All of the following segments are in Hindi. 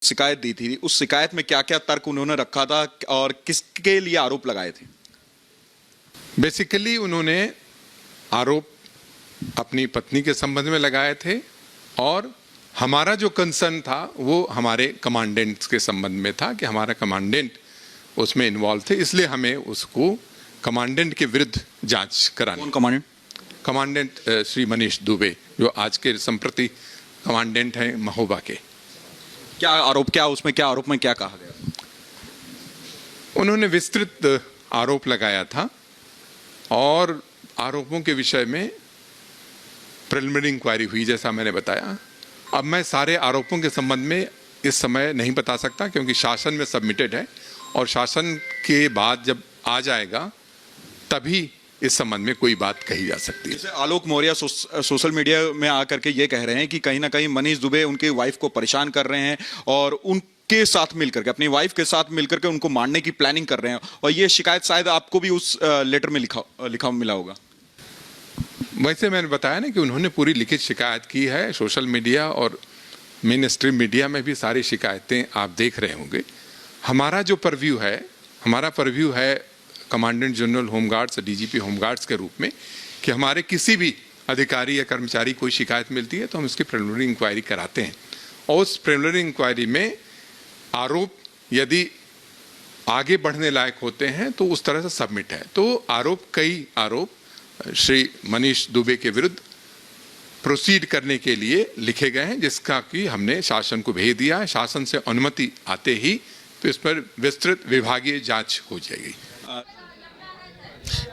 शिकायत दी थी, उस शिकायत में क्या क्या तर्क उन्होंने रखा था और किसके लिए आरोप लगाए थे? बेसिकली उन्होंने आरोप अपनी पत्नी के संबंध में लगाए थे और हमारा जो कंसर्न था वो हमारे कमांडेंट्स के संबंध में था कि हमारा कमांडेंट उसमें इन्वॉल्व थे, इसलिए हमें उसको कमांडेंट के विरुद्ध जांच करानी। कौन कमांडेंट? कमांडेंट श्री मनीष दुबे, जो आज के संप्रति कमांडेंट हैं महोबा के। क्या आरोप, क्या उसमें क्या आरोप में क्या कहा गया? उन्होंने विस्तृत आरोप लगाया था और आरोपों के विषय में प्रिलिमिनरी इंक्वायरी हुई, जैसा मैंने बताया। अब मैं सारे आरोपों के संबंध में इस समय नहीं बता सकता क्योंकि शासन में सबमिटेड है और शासन के बाद जब आ जाएगा तभी इस संबंध में कोई बात कही जा सकती है। जैसे आलोक मौर्य सोशल मीडिया में आकर के ये कह रहे हैं कि कहीं ना कहीं मनीष दुबे उनकी वाइफ को परेशान कर रहे हैं और उनके साथ मिलकर के, अपनी वाइफ के साथ मिलकर के उनको मारने की प्लानिंग कर रहे हैं, और ये शिकायत शायद आपको भी उस लेटर में लिखा मिला होगा। वैसे मैंने बताया ना कि उन्होंने पूरी लिखित शिकायत की है। सोशल मीडिया और मेन स्ट्रीम मीडिया में भी सारी शिकायतें आप देख रहे होंगे। हमारा जो परव्यू है commandant general home guards, DGP home guards के रूप में, कि हमारे किसी भी अधिकारी या कर्मचारी कोई शिकायत मिलती है तो हम उसकी प्रिलिमिनरी इंक्वायरी कराते हैं और उस प्रिलिमिनरी इंक्वायरी में आरोप यदि आगे बढ़ने लायक होते हैं तो उस तरह से सबमिट है। तो कई आरोप श्री मनीष दुबे के विरुद्ध प्रोसीड करने के लिए लिखे गए हैं, जिसका कि हमने शासन को भेज दिया है। शासन से अनुमति आते ही तो इस पर विस्तृत विभागीय जांच हो जाएगी।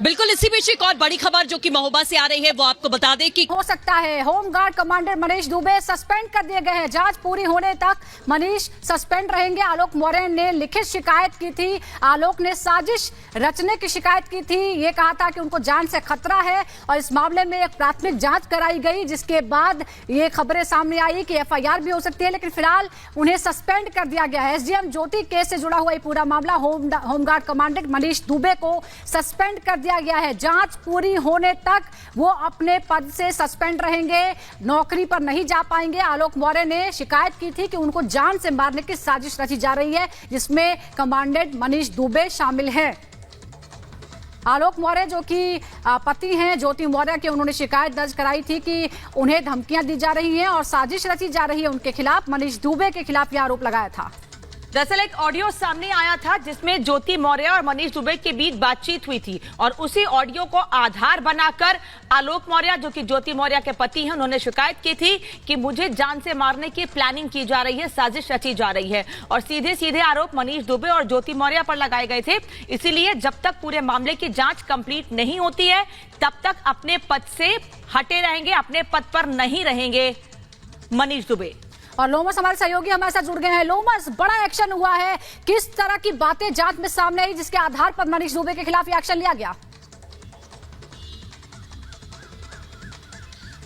बिल्कुल, इसी बीच एक और बड़ी खबर जो कि महोबा से आ रही है वो आपको बता दें कि हो सकता है home guard commander Manish Dubey suspend कर दिए गए हैं। जांच पूरी होने तक मनीष सस्पेंड रहेंगे। आलोक मौर्य ने लिखित शिकायत की थी। आलोक ने साजिश रचने की शिकायत की थी। ये कहा था कि उनको जान से खतरा है और इस मामले में एक प्राथमिक जांच कराई गई, जिसके बाद ये खबरें सामने आई कि एफआईआर भी हो सकती है, लेकिन फिलहाल उन्हें सस्पेंड कर दिया गया है। एसडीएम ज्योति केस से जुड़ा हुआ ये पूरा मामला, होमगार्ड कमांडेंट मनीष दुबे को सस्पेंड कर दिया गया है। जांच पूरी होने तक वो अपने पद से सस्पेंड रहेंगे, नौकरी पर नहीं जा पाएंगे। आलोक मौर्य ने शिकायत की थी कि उनको जान से मारने की साजिश रची जा रही है, जिसमें कमांडेंट मनीष दुबे शामिल हैं। आलोक मौर्य जो कि पति हैं ज्योति मौर्य के, उन्होंने शिकायत दर्ज कराई थी कि उन्हें धमकियां दी जा रही हैं और साजिश रची जा रही है उनके खिलाफ। मनीष दुबे के खिलाफ यह आरोप लगाया था। दरअसल एक ऑडियो सामने आया था जिसमें ज्योति मौर्य और मनीष दुबे के बीच बातचीत हुई थी और उसी ऑडियो को आधार बनाकर आलोक मौर्य जो कि ज्योति मौर्य के पति हैं, उन्होंने शिकायत की थी कि मुझे जान से मारने की प्लानिंग की जा रही है, साजिश रची जा रही है और सीधे सीधे आरोप मनीष दुबे और ज्योति मौर्य पर लगाए गए थे। इसीलिए जब तक पूरे मामले की जांच कंप्लीट नहीं होती है तब तक अपने पद से हटे रहेंगे, अपने पद पर नहीं रहेंगे मनीष दुबे। और लोमस हमारे सहयोगी हमारे साथ जुड़ गए हैं। लोमस, बड़ा एक्शन हुआ है, किस तरह की बातें जांच में सामने आई जिसके आधार पर मनीष दुबे के खिलाफ ये एक्शन लिया गया?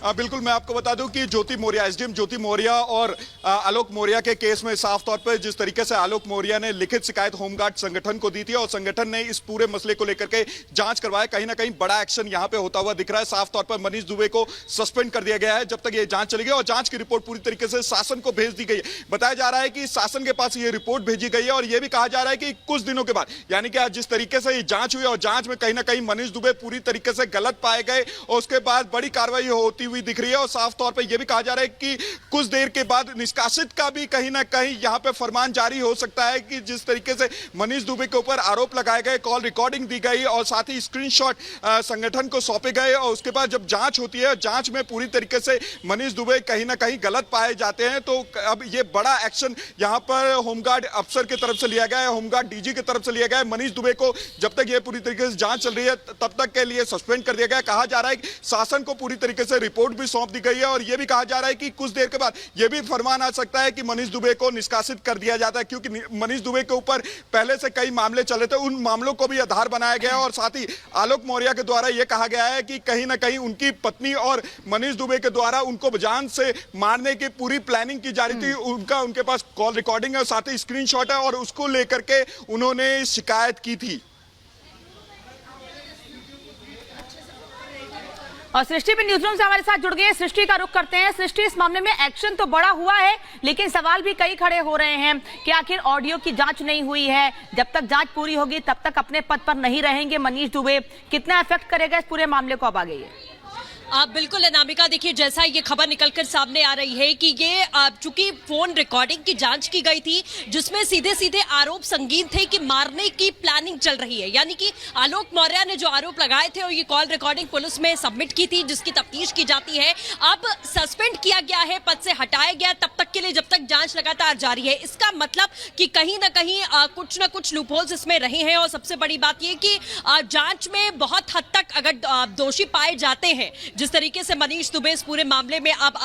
बिल्कुल, मैं आपको बता दूं कि ज्योति मौर्य, एसडीएम ज्योति मौर्य और आलोक मौर्य के केस में साफ तौर पर जिस तरीके से आलोक मौर्य ने लिखित शिकायत होमगार्ड संगठन को दी थी और संगठन ने इस पूरे मसले को लेकर के जांच करवाया, कहीं ना कहीं बड़ा एक्शन यहां पे होता हुआ दिख रहा है। साफ तौर पर मनीष दुबे को सस्पेंड कर दिया गया है जब तक ये जांच चलेगी और जांच की रिपोर्ट पूरी तरीके से शासन को भेज दी गई है। बताया जा रहा है कि शासन के पास ये रिपोर्ट भेजी गई है और यह भी कहा जा रहा है कि कुछ दिनों के बाद, यानी कि जिस तरीके से ये जांच हुई और जांच में कहीं ना कहीं मनीष दुबे पूरी तरीके से गलत पाए गए और उसके बाद बड़ी कार्रवाई होती हुई दिख रही है और साफ तौर पे यह भी कहा जा रहा है कि कुछ देर के बाद निष्कासित का भी कहीं ना कहीं यहां पे फरमान जारी हो सकता है कि जिस तरीके से मनीष दुबे के ऊपर आरोप लगाए गए, कॉल रिकॉर्डिंग दी गई और साथ ही स्क्रीनशॉट संगठन को सौंपे गए और उसके बाद जब जांच होती है, जांच में पूरी तरीके से मनीष दुबे कहीं ना कहीं गलत पाए जाते हैं, तो अब ये बड़ा एक्शन यहां पर होमगार्ड अफसर की तरफ से लिया गया है, होमगार्ड डीजी की तरफ से लिया गया है। मनीष दुबे को जब तक ये पूरी तरीके से जांच चल रही है तब तक के लिए सस्पेंड कर दिया गया। कहा जा रहा है कि शासन को पूरी तरीके से रिपोर्ट भी सौंप दी गई है और यह भी कहा जा रहा है कि कुछ देर के बाद यह भी फरमान आ सकता है कि मनीष दुबे को निष्कासित कर दिया जाता है, क्योंकि मनीष दुबे के ऊपर पहले से कई मामले चले थे, उन मामलों को भी आधार बनाया गया और साथ ही आलोक मौर्य के द्वारा यह कहा गया है कि कहीं ना कहीं उनकी पत्नी और मनीष दुबे के द्वारा उनको जान से मारने की पूरी प्लानिंग की जा रही थी। उनके पास कॉल रिकॉर्डिंग है और साथ ही स्क्रीनशॉट है और उसको लेकर के उन्होंने शिकायत की थी। और सृष्टि भी न्यूज रूम से हमारे साथ जुड़ गई है। सृष्टि का रुख करते हैं। सृष्टि, इस मामले में एक्शन तो बड़ा हुआ है, लेकिन सवाल भी कई खड़े हो रहे हैं कि आखिर ऑडियो की जांच नहीं हुई है। जब तक जांच पूरी होगी तब तक अपने पद पर नहीं रहेंगे मनीष दुबे। कितना इफेक्ट करेगा इस पूरे मामले को, अब आगे ये? आप बिल्कुल अनामिका, देखिए जैसा ये खबर निकलकर सामने आ रही है कि ये चूंकि फोन रिकॉर्डिंग की जांच की गई थी जिसमें सीधे सीधे आरोप संगीन थे कि मारने की प्लानिंग चल रही है, यानी कि आलोक मौर्य ने जो आरोप लगाए थे और ये कॉल रिकॉर्डिंग पुलिस में सबमिट की थी जिसकी तफ्तीश की जाती है। अब सस्पेंड किया गया है, पद से हटाया गया तब तक के लिए जब तक जांच लगातार जारी है। इसका मतलब कि कहीं ना कहीं कुछ ना कुछ लूपहोल्स इसमें रहे हैं और सबसे बड़ी बात यह कि जांच में बहुत हद तक अगर दोषी पाए जाते हैं, जिस तरीके से मनीष दुबे इस पूरे मामले में अब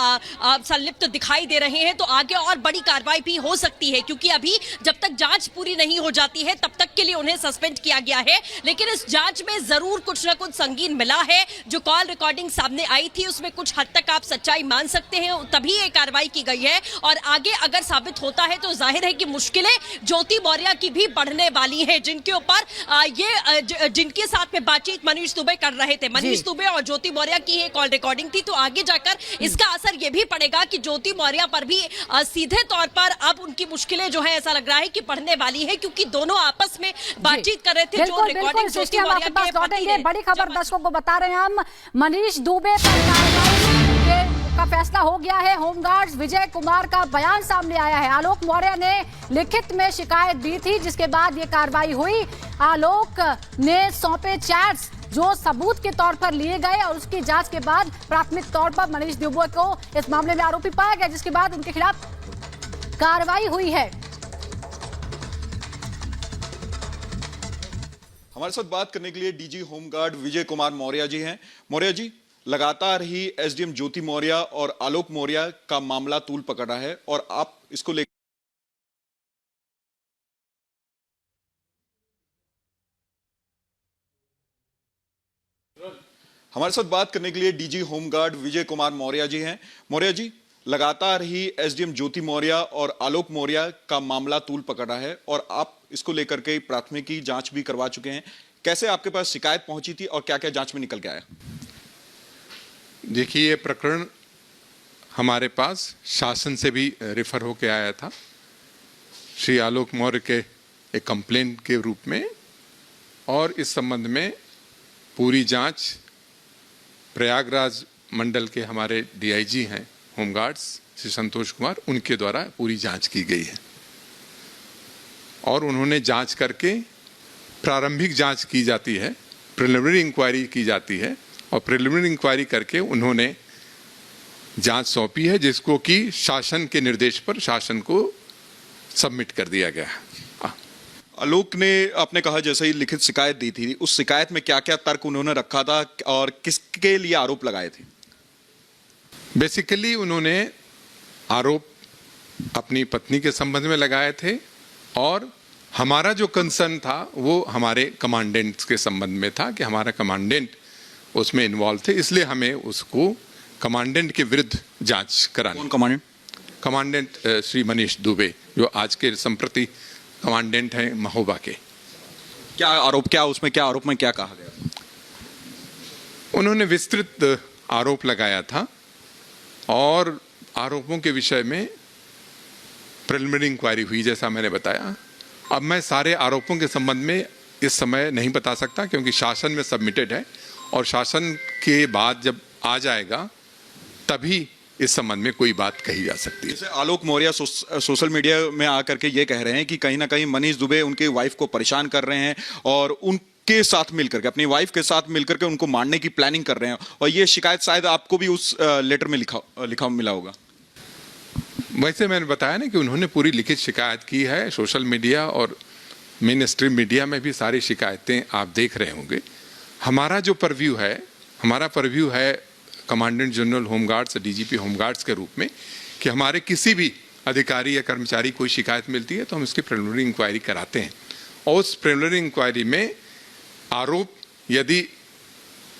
संलिप्त दिखाई दे रहे हैं, तो आगे और बड़ी कार्रवाई भी हो सकती है, क्योंकि अभी जब तक जांच पूरी नहीं हो जाती है तब तक के लिए उन्हें सस्पेंड किया गया है। लेकिन इस जांच में जरूर कुछ ना कुछ संगीन मिला है। जो कॉल रिकॉर्डिंग सामने आई थी उसमें कुछ हद तक आप सच्चाई मान सकते हैं, तभी ये कार्रवाई की गई है। और आगे अगर साबित होता है तो जाहिर है कि मुश्किलें ज्योति मौर्य की भी बढ़ने वाली हैं, जिनके ऊपर जिनके साथ में बातचीत मनीष दुबे कर रहे थे। मनीष दुबे और ज्योति मौर्य की कॉल रिकॉर्डिंग थी, तो आगे जाकर इसका असर यह भी पड़ेगा कि ज्योति मौर्य पर भी सीधे तौर पर अब उनकी मुश्किलें जो है ऐसा लग रहा है कि बढ़ने वाली है, क्योंकि दोनों आपस में बातचीत कर रहे थे। जो रिकॉर्डिंग ज्योति मौर्य के पति ने, बड़ी खबर दर्शकों को बता रहे हैं हम, मनीष दुबे पर कार्रवाई का फैसला हो गया है। होमगार्ड विजय कुमार का बयान सामने आया है। आलोक मौर्य ने लिखित में शिकायत दी थी, जिसके बाद ये कार्रवाई हुई। आलोक ने सौंपे चैट्स जो सबूत के तौर पर लिए गए और उसकी जांच के बाद प्राथमिक तौर पर मनीष दुबे को इस मामले में आरोपी पाया गया, जिसके बाद उनके खिलाफ कार्रवाई हुई है। हमारे साथ बात करने के लिए डीजी होमगार्ड विजय कुमार मौर्य जी हैं। मौर्य जी, लगातार ही एसडीएम ज्योति मौर्य और आलोक मौर्य का मामला तूल पकड़ रहा है और आप इसको लेकर हमारे साथ बात करने के लिए डीजी होमगार्ड विजय कुमार मौर्य जी हैं। मौर्य जी, लगातार ही एसडीएम ज्योति मौर्य और आलोक मौर्य का मामला तूल पकड़ रहा है और आप इसको लेकर के प्राथमिकी जांच भी करवा चुके हैं। कैसे आपके पास शिकायत पहुंची थी और क्या क्या जांच में निकल के आया? देखिए, ये प्रकरण हमारे पास शासन से भी रेफर होके आया था, श्री आलोक मौर्य के एक कंप्लेंट के रूप में, और इस संबंध में पूरी जांच प्रयागराज मंडल के हमारे डीआईजी हैं होमगार्ड्स श्री संतोष कुमार, उनके द्वारा पूरी जांच की गई है। और उन्होंने जांच करके, प्रारंभिक जांच की जाती है, प्रिलिमिनरी इंक्वायरी की जाती है, और प्रिलिमिनरी इंक्वायरी करके उन्होंने जांच सौंपी है, जिसको कि शासन के निर्देश पर शासन को सबमिट कर दिया गया है। आलोक ने, आपने कहा जैसे ही लिखित शिकायत दी थी, उस शिकायत में क्या क्या तर्क उन्होंने रखा था और किसके लिए आरोप लगाए थे? बेसिकली उन्होंने आरोप अपनी पत्नी के संबंध में लगाए थे, और हमारा जो कंसर्न था वो हमारे कमांडेंट्स के संबंध में था कि हमारा कमांडेंट उसमें इन्वॉल्व थे, इसलिए हमें उसको कमांडेंट के विरुद्ध जांच करानी। कौन कमांडेंट? कमांडेंट श्री मनीष दुबे, जो आज के संप्रति कमांडेंट हैं महोबा के। क्या आरोप, क्या उसमें, क्या आरोप में क्या कहा गया? उन्होंने विस्तृत आरोप लगाया था और आरोपों के विषय में प्रिलिमिनरी इंक्वायरी हुई, जैसा मैंने बताया। अब मैं सारे आरोपों के संबंध में इस समय नहीं बता सकता, क्योंकि शासन में सबमिटेड है, और शासन के बाद जब आ जाएगा तभी इस संबंध में कोई बात कही जा सकती है। जैसे आलोक मौर्य सोशल मीडिया में आकर के ये कह रहे हैं कि कहीं ना कहीं मनीष दुबे उनकी वाइफ को परेशान कर रहे हैं और उनके साथ मिलकर के, अपनी वाइफ के साथ मिलकर के उनको मारने की प्लानिंग कर रहे हैं, और ये शिकायत शायद आपको भी उस लेटर में लिखा मिला होगा। वैसे मैंने बताया ना कि उन्होंने पूरी लिखित शिकायत की है। सोशल मीडिया और मेन स्ट्रीम मीडिया में भी सारी शिकायतें आप देख रहे होंगे। हमारा जो परव्यू है commandant general home guards, DGP home guards के रूप में, कि हमारे किसी भी अधिकारी या कर्मचारी कोई शिकायत मिलती है तो हम इसकी प्रिलिमिनरी इंक्वायरी कराते हैं, और उस प्रिलिमिनरी इंक्वायरी में आरोप यदि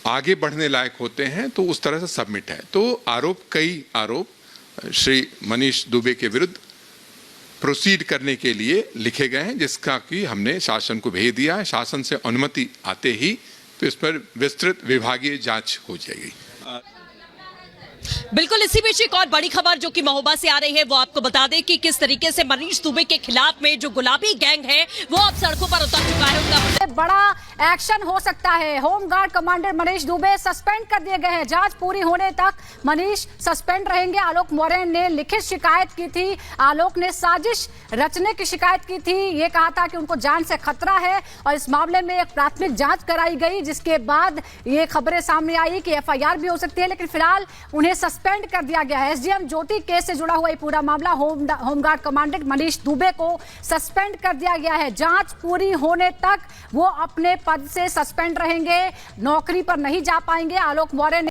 आगे बढ़ने लायक होते हैं तो उस तरह से सबमिट है। तो कई आरोप श्री मनीष दुबे के विरुद्ध प्रोसीड करने के लिए लिखे गए हैं, जिसका कि हमने शासन को भेज दिया है। शासन से अनुमति आते ही तो इस पर विस्तृत विभागीय जांच हो जाएगी। बिल्कुल, इसी बीच एक और बड़ी खबर जो कि महोबा से आ रही है वो आपको बता दें कि किस तरीके से मनीष दुबे के खिलाफ में जो गुलाबी गैंग है वो अब सड़कों पर उतर चुका है। उनका बड़ा एक्शन हो सकता है। Home guard commander Manish Dubey suspend कर दिए गए हैं। जांच पूरी होने तक मनीष सस्पेंड रहेंगे। आलोक मौर्य ने लिखित शिकायत की थी। आलोक ने साजिश रचने की शिकायत की थी। ये कहा था कि उनको जान से खतरा है और इस मामले में एक प्राथमिक जांच कराई गई, जिसके बाद ये खबरें सामने आई कि एफआईआर भी हो सकती है, लेकिन फिलहाल उन्हें सस्पेंड कर दिया गया है। एसडीएम ज्योति केस से जुड़ा हुआ ये पूरा मामला, होमगार्ड कमांडर मनीष दुबे को सस्पेंड कर दिया गया है। जांच पूरी होने तक वो अपने पद से सस्पेंड रहेंगे, नौकरी पर नहीं जा पाएंगे। आलोक मौर्य ने